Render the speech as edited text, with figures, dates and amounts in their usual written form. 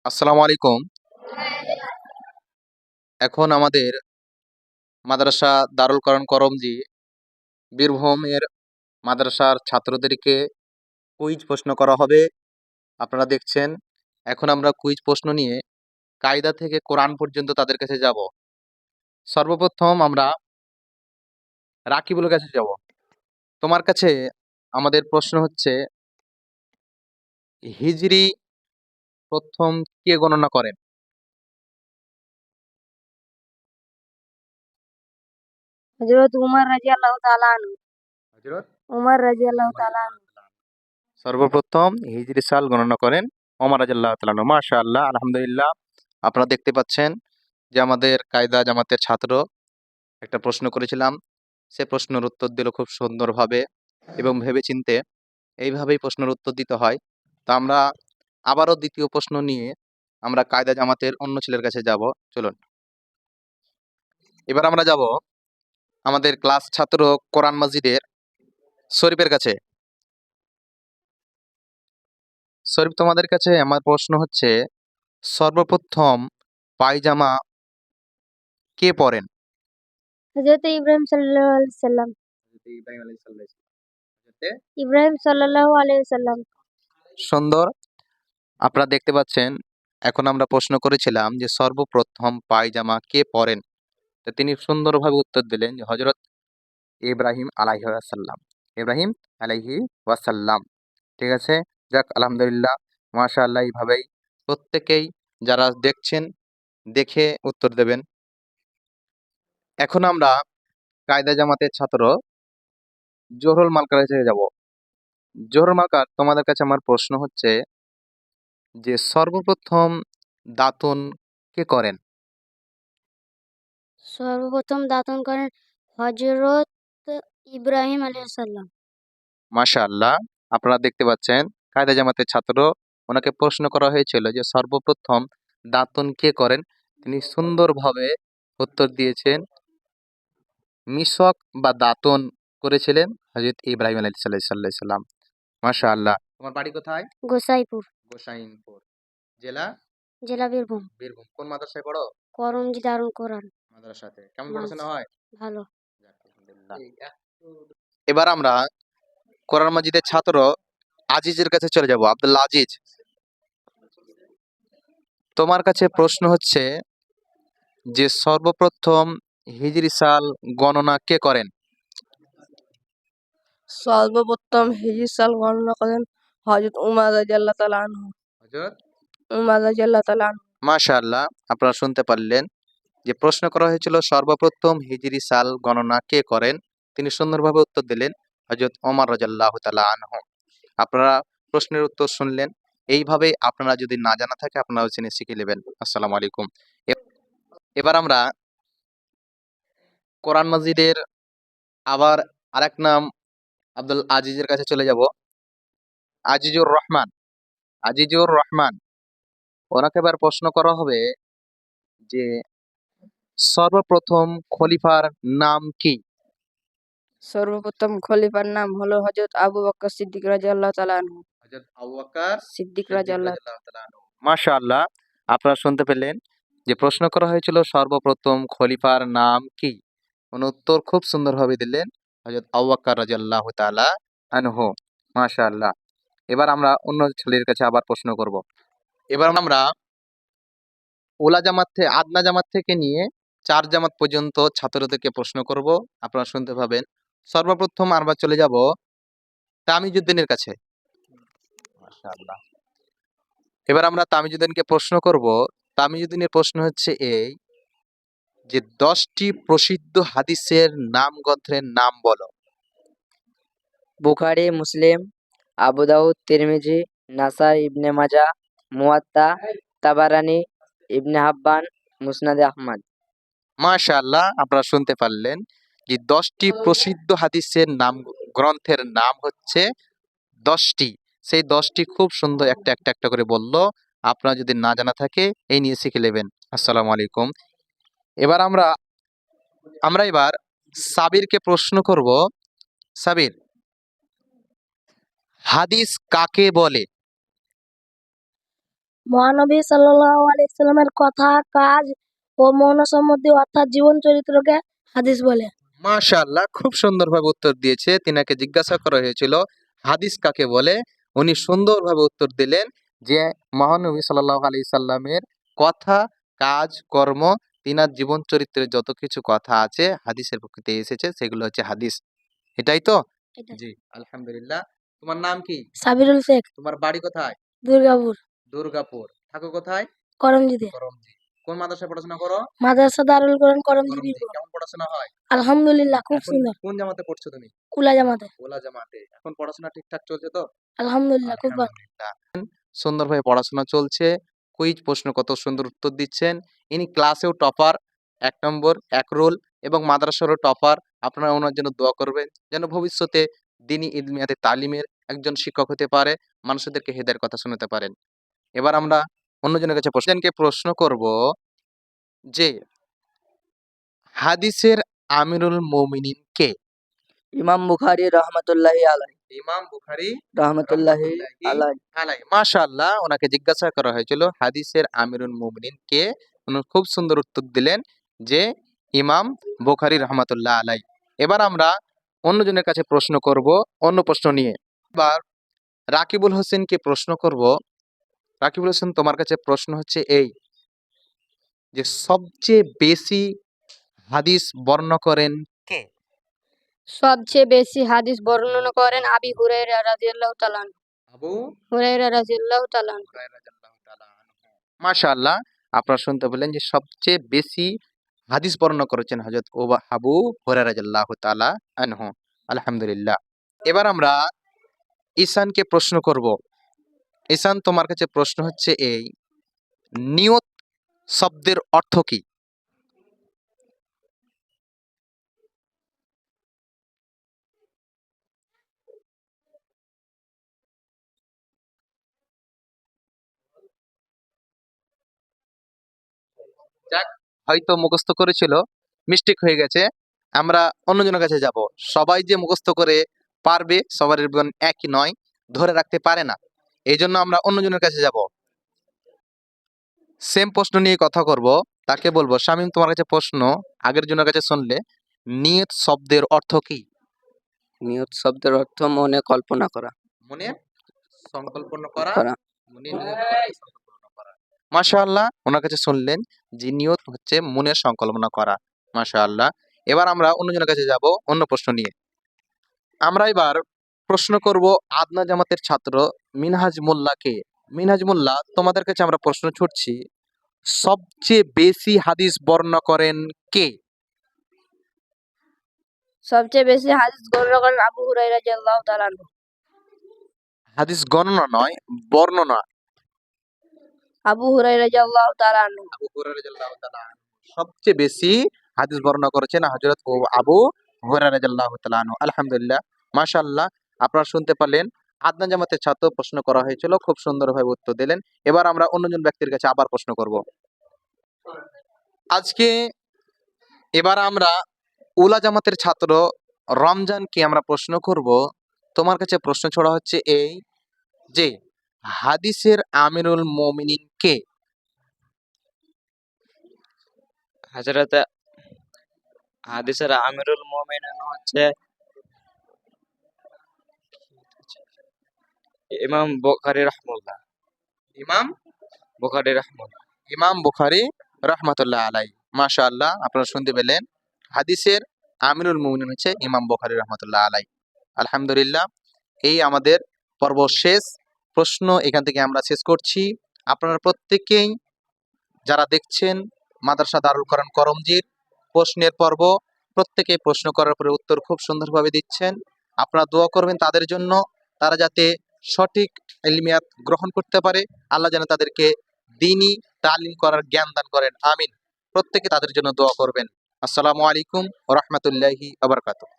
আসসালামু আলাইকুম। এখন আমাদের মাদ্রাসা দারুল কোরআন করমজি বীরভূমের মাদ্রাসার ছাত্রদেরকে কুইজ প্রশ্ন করা হবে। আপনারা দেখছেন, এখন আমরা কুইজ প্রশ্ন নিয়ে কায়দা থেকে কোরআন পর্যন্ত তাদের কাছে যাব। সর্বপ্রথম আমরা রাকিবুলের কাছে যাব। তোমার কাছে আমাদের প্রশ্ন হচ্ছে, হিজরি প্রথম কে গণনা করেন? হযরত উমর রাদিয়াল্লাহু তাআলা আনহু। হযরত উমর রাদিয়াল্লাহু তাআলা আনহু। সর্বপ্রথম হিজরি সাল গণনা করেন ওমর রাদিয়াল্লাহু তাআলা আনহু। মাশাআল্লাহ, আলহামদুলিল্লাহ। আপনারা দেখতে পাচ্ছেন যে আমাদের কায়দা জামাতের ছাত্র একটা প্রশ্ন করেছিলাম, সে প্রশ্নের উত্তর দিল খুব সুন্দরভাবে এবং ভেবেচিন্তে। এইভাবেই প্রশ্নের উত্তর দিতে হয়। তো আমরা আবারও দ্বিতীয় প্রশ্ন নিয়ে আমরা কায়দা জামাতের অন্য ছেলের কাছে যাব। চলুন, এবার আমরা যাব আমাদের ক্লাস ছাত্র কোরআন মাজিদের শরীফের কাছে। শরীফ, তোমাদের কাছে আমার প্রশ্ন হচ্ছে, সর্বপ্রথম পায়জামা কে পরেন? হযরত ইব্রাহিম সাল্লাল্লাহু আলাইহি সাল্লাম। ইব্রাহিম আলাইহিস সালাম। ইব্রাহিম সাল্লাল্লাহু আলাইহি সাল্লাম। সুন্দর। আপনারা দেখতে পাচ্ছেন, এখন আমরা প্রশ্ন করেছিলাম যে সর্বপ্রথম পায়জামা কে পরেন। তো তিনি সুন্দরভাবে উত্তর দিলেন যে হযরত ইব্রাহিম আলাইহি ওয়াসাল্লাম। ইব্রাহিম আলাইহি ওয়াসাল্লাম। ঠিক আছে? যাক, আলহামদুলিল্লাহ, মাশাআল্লাহ। এইভাবেই প্রত্যেকেই যারা দেখছেন দেখে উত্তর দেবেন। এখন আমরা কায়দা জামাতের ছাত্র জোহরুল মালকার কাছে যাব। জোহরুল মালকার, তোমাদের কাছে আমার প্রশ্ন হচ্ছে যে সর্বপ্রথম দাতন কে করেন? সর্বপ্রথম দাতন করেন হযরত ইব্রাহিম আলাইহিস সালাম। মাশাআল্লাহ, আপনারা দেখতে পাচ্ছেন কায়দা জামাতের ছাত্র, ওনাকে প্রশ্ন করা হয়েছিল যে সর্বপ্রথম দাতন কে করেন। তিনি সুন্দরভাবে উত্তর দিয়েছেন, মিসওয়াক বা দাতন করেছিলেন হযরত ইব্রাহিম আলাইহিস সালাম। মাশাআল্লাহ। তোমার বাড়ি কোথায়? গোসাইপুর, গোসাইনপুর জেলা, জেলা বীরভূম। বীরভূম। কোন মাদ্রাসায় পড়ো? করমজি দারুল কোরআন। মাদ্রাসাতে। কেমন মাস পড়াশোনা হয়? ভালো। যাক, আলহামদুলিল্লাহ। এবার আমরা কোরআন মাজিদের ছাত্র আজিজের কাছে চলে যাব। আব্দুল্লাহ আজিজ, তোমার কাছে প্রশ্ন হচ্ছে যে সর্বপ্রথম হিজরি সাল গণনা কে করেন? সর্বপ্রথম হিজরি সাল গণনা করেন হযরত উমর রাদিয়াল্লাহু তাআলা আনহু। হযরত উমর রাদিয়াল্লাহু তাআলা আনহু। মাশাআল্লাহ, আপনারা শুনতে পারলেন যে প্রশ্ন করা হয়েছিল সর্বপ্রথম হিজরি সাল গণনা কে করেন। তিনি সুন্দরভাবে উত্তর দিলেন হযরত ওমর রাদিয়াল্লাহু তাআলা আনহু। আপনারা প্রশ্নের উত্তর শুনলেন। এইভাবে আপনারা যদি না জানা থাকে আপনারাও জেনে শিখে নেবেন। আসসালামু আলাইকুম। এবার আমরা কোরআন মাজিদের আবার আরেক নাম আব্দুল আজিজের কাছে চলে যাব। আজিজুর রহমান, আজিজুর রহমান, ওনাকে এবার প্রশ্ন করা হবে যে সর্বপ্রথম খলিফার নাম কি? সর্বপ্রথম খলিফার নাম হলো হযরত আবু বকর সিদ্দিক রাদিয়াল্লাহু তাআলা আনহু। হযরত আবু বকর সিদ্দিক সিদ্দিক রাদিয়াল্লাহু। রাদিয়াল্লাহু তাআলা আনহু। মাশাআল্লাহ, আপনারা শুনতে পেলেন যে প্রশ্ন করা হয়েছিল সর্বপ্রথম খলিফার নাম কি। উনি উত্তর খুব সুন্দরভাবে দিলেন, হযরত আবু বকর রাদিয়াল্লাহু তাআলা আনহু। মাশাআল্লাহ। এবার আমরা অন্য ছেলের কাছে আবার প্রশ্ন করব। এবার আমরা ওলা জামাত থেকে আদনা জামাত থেকে নিয়ে চার জামাত পর্যন্ত ছাত্রদেরকে প্রশ্ন করব। আপনারা শুনতে পাবেন। সর্বপ্রথম আমরা চলে যাব তামিজউদ্দিনের কাছে। মাশাআল্লাহ। এবার আমরা তামিজউদ্দিনকে প্রশ্ন করব। তামিজউদ্দিনের প্রশ্ন হচ্ছে এই যে 10টি প্রসিদ্ধ হাদিসের নাম গ্রন্থের নাম বলো। বুখারী, মুসলিম, আবু দাউদ, তিরমিজি, নাসাই, ইবনে মাজাহ, মুয়াত্তা, তাবারানী, ইবনে হাব্বান, মুসনাদে আহমদ। মাশাআল্লাহ, আপনারা শুনতে পারলেন যে 10টি প্রসিদ্ধ হাদিসের নাম গ্রন্থের নাম হচ্ছে 10টি। সেই 10টি খুব সুন্দর একটা একটা একটা করে বলল। আপনারা যদি না জানা থাকে এই নিয়ে শিখে নেবেন। আসসালামু আলাইকুম। এবার আমরা আমরা এবার সাবিরকে প্রশ্ন করব। সাবির, হাদিস কাকে বলে? মহানবী সাল্লাল্লাহু আলাইহি সাল্লামের কথা, কাজ ও মৌন সম্মতি অর্থাৎ জীবন চরিত্রকে হাদিস বলে। মাশাআল্লাহ, খুব সুন্দরভাবে উত্তর দিয়েছে। তিনাকে জিজ্ঞাসা করা হয়েছিল হাদিস কাকে বলে, উনি সুন্দরভাবে উত্তর দিলেন যে মহানবী সাল্লাল্লাহু আলাইহি সাল্লামের কথা, কাজ, কর্ম, তিনার জীবন চরিত্রের যত কিছু কথা আছে হাদিসের প্রকৃতি এসেছে সেগুলো হচ্ছে হাদিস। এটাই তো? এটাই। জি, আলহামদুলিল্লাহ। তোমার নাম কি? সাবিরুল শেখ, তোমার বাড়ি কোথায়? দুর্গাপুর, দুর্গাপুর। থাকো কোথায়? করমজিতে। করমজি। কোন মাদ্রাসায় পড়াশোনা করো? মাদ্রাসা দারুল কোরআন করমজি করমজি। বীরপুর। কেমন পড়াশোনা হয়? আলহামদুলিল্লাহ, খুব এখন সুন্দর। কোন জামাতে পড়ছো তুমি? উলা জামাতে। ওলা জামাতে। এখন পড়াশোনা ঠিকঠাক চলছে তো? আলহামদুলিল্লাহ, খুব ভালো। আলহামদুলিল্লাহ। সুন্দরভাবে পড়াশোনা চলছে। কুইজ প্রশ্ন কত সুন্দর উত্তর দিচ্ছেন। ইনি ক্লাসেও টপার, ১ নম্বর, ১ রোল এবং মাদ্রাসারও টপার। আপনারা ওনার জন্য দোয়া করবেন যেন ভবিষ্যতে দ্বীনি ইলমিয়াতে তালিমের একজন শিক্ষক হতে পারে, মানুষদেরকে হেদায়ের কথা শোনাতে পারেন। এবার আমরা অন্যজনের কাছে প্রশ্ন করব যে হাদিসের আমিরুল মুমিনিন কে? ইমাম বুখারী রহমাতুল্লাহি আলাই। ইমাম বুখারী রহমাতুল্লাহি রহমাতুল্লাহি আলাই। আলাইহি। মাশাআল্লাহ, ওনাকে জিজ্ঞাসা করা হয়েছিল হাদিসের আমিরুল মুমিনিন কে? উনি খুব সুন্দর উত্তর দিলেন যে ইমাম বুখারী রহমাতুল্লাহ আলাই। এবার আমরা অন্যজনের কাছে প্রশ্ন করব অন্য প্রশ্ন নিয়ে। এবার রাকিবুল হোসেনকে প্রশ্ন করব। রাকিবুল হোসেন, তোমার কাছে প্রশ্ন হচ্ছে এই যে সবচেয়ে বেশি হাদিস বর্ণনা করেন কে? সবচেয়ে বেশি হাদিস বর্ণনা করেন আবি হুরায়রা রাদিয়াল্লাহু তাআলা আনহু। আবু হুরায়রা রাদিয়াল্লাহু তাআলা আনহু। হুরায়রা রাদিয়াল্লাহু তাআলা আনহু। মাশাআল্লাহ, আপনারা শুনতে পেলেন যে সবচেয়ে বেশি হাদিস বর্ণনা করেছেন হযরত আবু হুরায়রা রাদিয়াল্লাহু তাআলা আনহু। আলহামদুলিল্লাহ। এবার আমরা ঈশানকে প্রশ্ন করব। ঈশান, তোমার কাছে প্রশ্ন হচ্ছে এই, নিয়ত শব্দের অর্থ কি? যাক, হয়তো মুখস্থ করেছিল, মিস্টেক হয়ে গেছে। আমরা অন্যজনের কাছে যাব। সবাই যে মুখস্থ করে পারবে সবার জীবন একই নয়, ধরে রাখতে পারে না। এইজন্য আমরা অন্যজনের কাছে যাব। সেম প্রশ্ন নিয়ে কথা করব। তাকে বলবো, শামীম, তোমার কাছে প্রশ্ন আগের জনের কাছে শুনলে, নিয়ত শব্দের অর্থ কি? নিয়ত শব্দের অর্থ মনে কল্পনা করা। মনে সংকল্পনা করা। করা। মনে নিয়ত করা, সংকল্পনা করা। মাশাআল্লাহ, ওনার কাছে শুনলেন যে নিয়ত হচ্ছে মনের সংকল্পনা করা। মাশাআল্লাহ। এবার আমরা অন্যজনের কাছে যাব অন্য প্রশ্ন নিয়ে। আমরা এবার প্রশ্ন করব আদনা জামাতের ছাত্র মিনহাজ মোল্লাকে। মিনহাজ মোল্লা, তোমাদের কাছে আমরা প্রশ্ন ছুটছি, সবচেয়ে বেশি হাদিস বর্ণনা করেন কে? সবচেয়ে বেশি হাদিস বর্ণনা করেন আবু হুরায়রা রাদিয়াল্লাহু তাআলা আনহু। হাদিস গণনা নয়, বর্ণনা। আবু হুরায়রা রাদিয়াল্লাহু তাআলা আনহু। আবু হুরায়রা রাদিয়াল্লাহু তাআলা আনহু সবচেয়ে বেশি হাদিস বর্ণনা করেছেন হযরত আবু হুরায়রা রাদিয়াল্লাহু তাআলা আনহু। আলহামদুলিল্লাহ, মাশাআল্লাহ। আপনারা শুনতে পারলেন আদনা জামাতের ছাত্র প্রশ্ন করা হয়েছিল, খুব সুন্দরভাবে উত্তর দিলেন। এবার আমরা অন্যজন ব্যক্তির কাছে আবার প্রশ্ন করব। আজকে এবার আমরা উলা জামাতের ছাত্র রমজানকে আমরা প্রশ্ন করব। তোমার কাছে প্রশ্ন ছড়া হচ্ছে এই যে হাদিসের আমিরুল মুমিনিন কে? হযরত হাদিসের আমিরুল মুমিনিন হচ্ছে ইমাম বুখারী রাহমাতুল্লাহ। ইমাম বুখারী রাহমাতুল্লাহ। ইমাম বুখারী রাহমাতুল্লাহ আলাই। মাশাআল্লাহ, আপনারা শুনতে পেলেন হাদিসের আমিরুল মুমিনিন হচ্ছে ইমাম বুখারী রাহমাতুল্লাহ আলাই। আলহামদুলিল্লাহ, এই আমাদের পর্ব শেষ। প্রশ্ন এখান থেকে আমরা শেষ করছি। আপনারা প্রত্যেকেই যারা দেখছেন মাদ্রাসা দারুল কোরআন করমজির প্রশ্নের পর্ব, প্রত্যেকেই প্রশ্ন করার পরে উত্তর খুব সুন্দরভাবে দিচ্ছেন। আপনারা দোয়া করবেন তাদের জন্য, তারা যাতে সঠিক ইলমিয়াত গ্রহণ করতে পারে। আল্লাহ যেন তাদেরকে দ্বীনি তালিম করার জ্ঞান দান করেন। আমিন। প্রত্যেকে তাদের জন্য দোয়া করবেন। আসসালামু আলাইকুম ওয়া রাহমাতুল্লাহি ওয়া বারাকাতুহু।